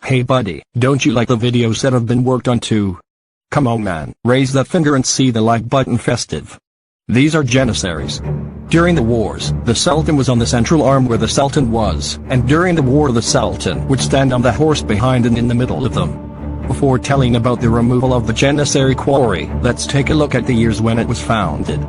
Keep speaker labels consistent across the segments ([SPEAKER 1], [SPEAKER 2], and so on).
[SPEAKER 1] Hey buddy, don't you like the videos that have been worked on too? Come on man, raise that finger and see the like button festive. These are Janissaries. During the wars, the Sultan was on the central arm where the Sultan was, and during the war the Sultan would stand on the horse behind and in the middle of them. Before telling about the removal of the Janissary quarry, let's take a look at the years when it was founded.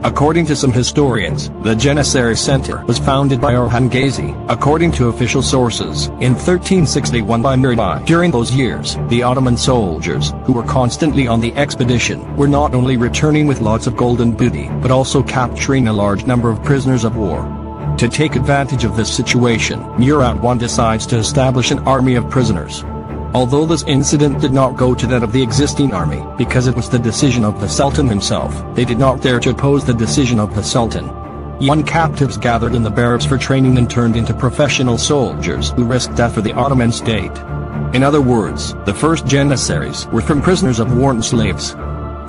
[SPEAKER 1] According to some historians, the Janissary Center was founded by Orhan Gazi, according to official sources, in 1361 by Mirbai. During those years, the Ottoman soldiers, who were constantly on the expedition, were not only returning with lots of golden booty, but also capturing a large number of prisoners of war. To take advantage of this situation, Murad I decides to establish an army of prisoners. Although this incident did not go to that of the existing army, because it was the decision of the Sultan himself, they did not dare to oppose the decision of the Sultan. Young captives gathered in the barracks for training and turned into professional soldiers who risked death for the Ottoman state. In other words, the first Janissaries were from prisoners of war and slaves.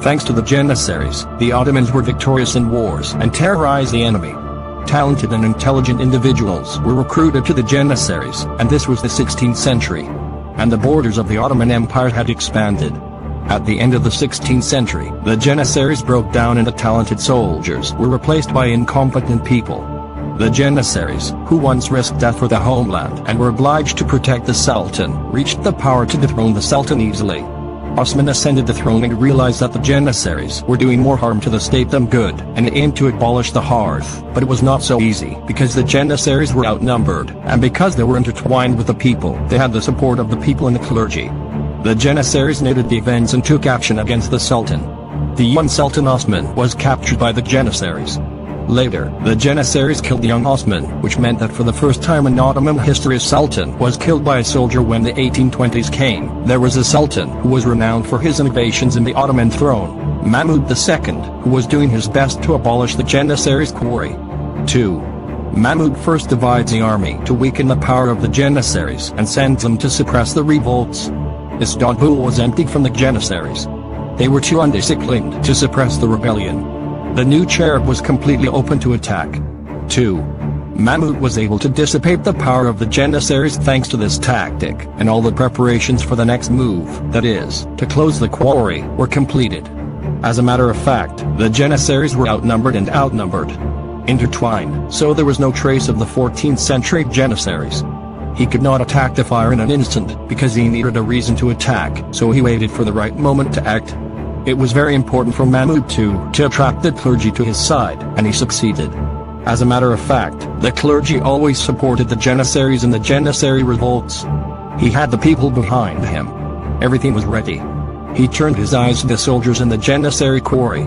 [SPEAKER 1] Thanks to the Janissaries, the Ottomans were victorious in wars and terrorized the enemy. Talented and intelligent individuals were recruited to the Janissaries, and this was the 16th century. And the borders of the Ottoman Empire had expanded. At the end of the 16th century, the Janissaries broke down and the talented soldiers were replaced by incompetent people. The Janissaries, who once risked death for the homeland and were obliged to protect the Sultan, reached the power to dethrone the Sultan easily. Osman ascended the throne and realized that the Janissaries were doing more harm to the state than good, and aimed to abolish the hearth. But it was not so easy, because the Janissaries were outnumbered, and because they were intertwined with the people, they had the support of the people and the clergy. The Janissaries noted the events and took action against the Sultan. The young Sultan Osman was captured by the Janissaries. Later, the Janissaries killed young Osman, which meant that for the first time in Ottoman history a Sultan was killed by a soldier. When the 1820s came, there was a Sultan who was renowned for his innovations in the Ottoman throne, Mahmud II, who was doing his best to abolish the Janissaries quarry. 2. Mahmud first divides the army to weaken the power of the Janissaries and sends them to suppress the revolts. Istanbul was emptied from the Janissaries. They were too undisciplined to suppress the rebellion. The new cherub was completely open to attack. 2. Mahmud was able to dissipate the power of the Janissaries thanks to this tactic, and all the preparations for the next move, that is, to close the quarry, were completed. As a matter of fact, the Janissaries were outnumbered and outnumbered. Intertwined, so there was no trace of the 14th century Janissaries. He could not attack the fire in an instant, because he needed a reason to attack, so he waited for the right moment to act. It was very important for Mahmud to attract the clergy to his side, and he succeeded. As a matter of fact, the clergy always supported the Janissaries in the Janissary revolts. He had the people behind him. Everything was ready. He turned his eyes to the soldiers in the Janissary quarry.